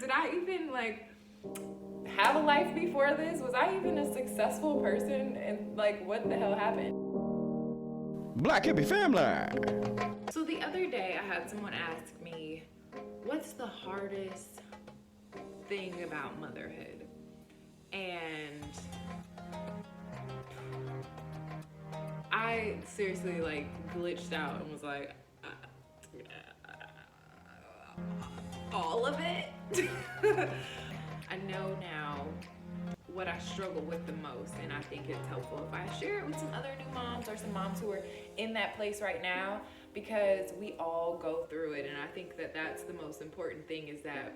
did I even like have a life before this? Was I even a successful person? And like, what the hell happened? Black Hippie Family. So the other day I had someone ask me, what's the hardest thing about motherhood? And I seriously like glitched out and was like, all of it. I know now what I struggle with the most, and I think it's helpful if I share it with some other new moms or some moms who are in that place right now, because we all go through it. And I think that that's the most important thing, is that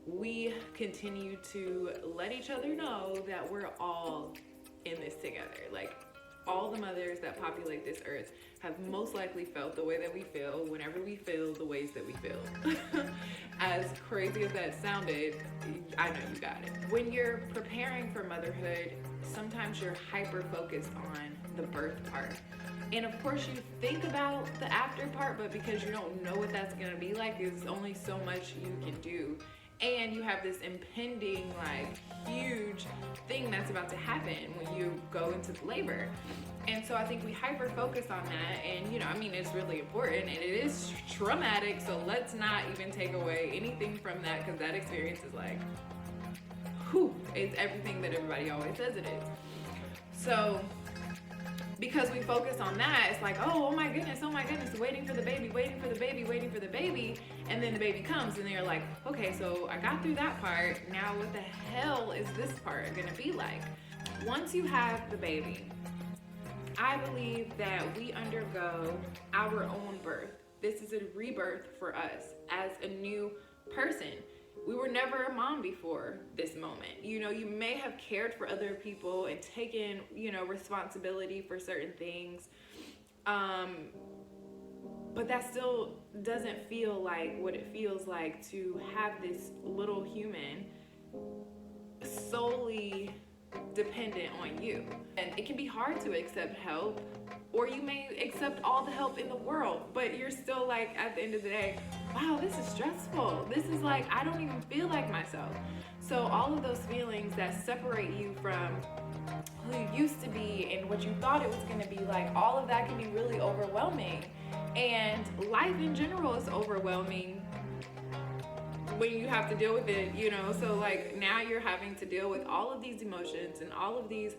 we continue to let each other know that we're all in this together. Like, all the mothers that populate this earth have most likely felt the way that we feel whenever we feel the ways that we feel. As crazy as that sounded, I know you got it. When you're preparing for motherhood, sometimes you're hyper focused on the birth part. And of course you think about the after part, but because you don't know what that's gonna be like, there's only so much you can do. And you have this impending, like, huge thing that's about to happen when you go into labor. And so I think we hyper focus on that, and you know, I mean, it's really important and it is traumatic, so let's not even take away anything from that, because that experience is like, whew, it's everything that everybody always says it is. So because we focus on that, it's like, oh my goodness, waiting for the baby, and then the baby comes and they're like, okay, so I got through that part, now what the hell is this part gonna be like? Once you have the baby, I believe that we undergo our own birth. This is a rebirth for us as a new person. We were never a mom before this moment. You know, you may have cared for other people and taken, you know, responsibility for certain things. But that still doesn't feel like what it feels like to have this little human solely dependent on you. And it can be hard to accept help, or you may accept all the help in the world, but you're still like, at the end of the day, wow, this is stressful. This is like, I don't even feel like myself. So all of those feelings that separate you from who you used to be and what you thought it was gonna be like, all of that can be really overwhelming. And life in general is overwhelming when you have to deal with it, you know. So like, now you're having to deal with all of these emotions and all of these,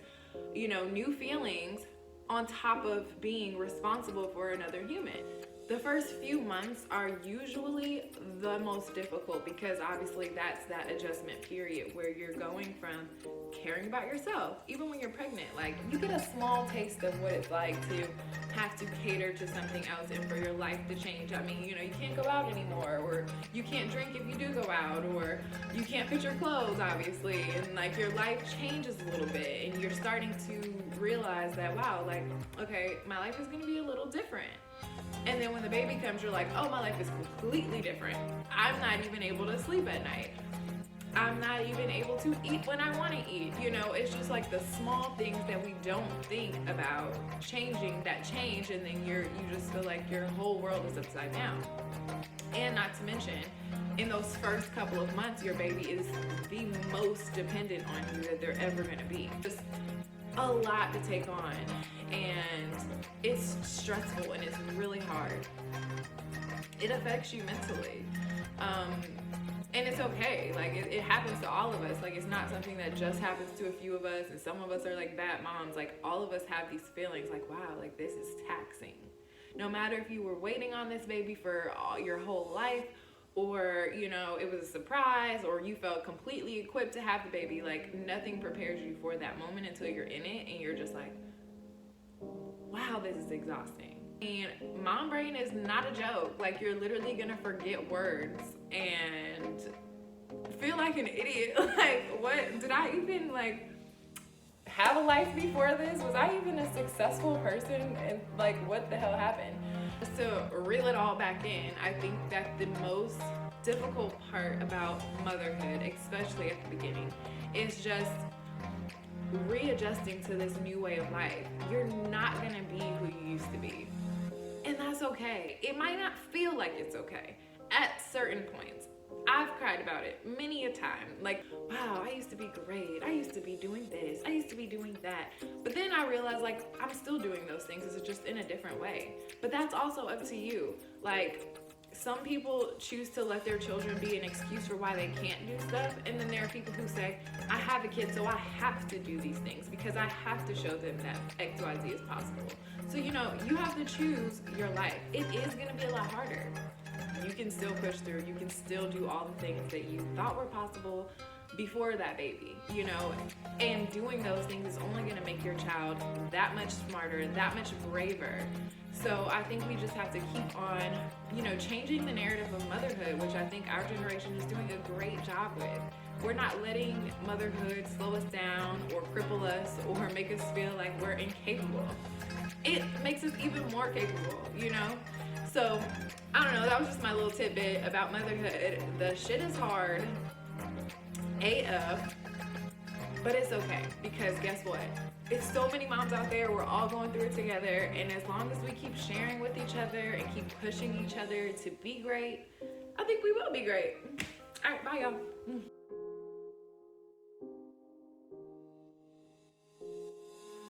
you know, new feelings on top of being responsible for another human. The first few months are usually the most difficult, because obviously that's that adjustment period where you're going from caring about yourself, even when you're pregnant, like, you get a small taste of what it's like to have to cater to something else and for your life to change. I mean, you know, you can't go out anymore, or you can't drink if you do go out, or you can't fit your clothes, obviously, and like, your life changes a little bit, and you're starting to realize that, wow, like, okay, my life is gonna be a little different. And then when the baby comes, you're like, oh, my life is completely different. I'm not even able to sleep at night. I'm not even able to eat when I want to eat. You know, it's just like the small things that we don't think about changing that change, and then you just feel like your whole world is upside down. And not to mention, in those first couple of months, your baby is the most dependent on you that they're ever going to be. Just a lot to take on, and it's stressful and it's really hard. It affects you mentally. And it's okay, like, it happens to all of us. Like, it's not something that just happens to a few of us, and some of us are like bad moms. Like, all of us have these feelings like, wow, like, this is taxing. No matter if you were waiting on this baby for your whole life, or, you know, it was a surprise, or you felt completely equipped to have the baby, like, nothing prepares you for that moment until you're in it, and you're just like, wow, this is exhausting. And mom brain is not a joke. Like, you're literally gonna forget words and feel like an idiot. Like, what, did I even like have a life before this? Was I even a successful person? And like, what the hell happened? Just to reel it all back in, I think that the most difficult part about motherhood, especially at the beginning, is just readjusting to this new way of life. You're not gonna be who you used to be. And that's okay. It might not feel like it's okay at certain points. I've cried about it many a Like, wow, I used to be great. I used to be doing this. I used to be doing that. But then I realized, like, I'm still doing those things. It's just in a different way. But that's also up to you. Like, some people choose to let their children be an excuse for why they can't do stuff. And then there are people who say, I have a kid, so I have to do these things because I have to show them that X, Y, Z is possible. So, you know, you have to choose your life. It is going to be a lot harder. You can still push through. You can still do all the things that you thought were possible before that baby, you know, and doing those things is only going to make your child that much smarter, that much braver. So I think we just have to keep on, you know, changing the narrative of motherhood, which I think our generation is doing a great job with. We're not letting motherhood slow us down or cripple us or make us feel like we're incapable. It makes us even more capable, you know? So, I don't know, that was just my little tidbit about motherhood. The shit is hard, AF, but it's okay, because guess what? It's so many moms out there, we're all going through it together, and as long as we keep sharing with each other and keep pushing each other to be great, I think we will be great. All right, bye y'all.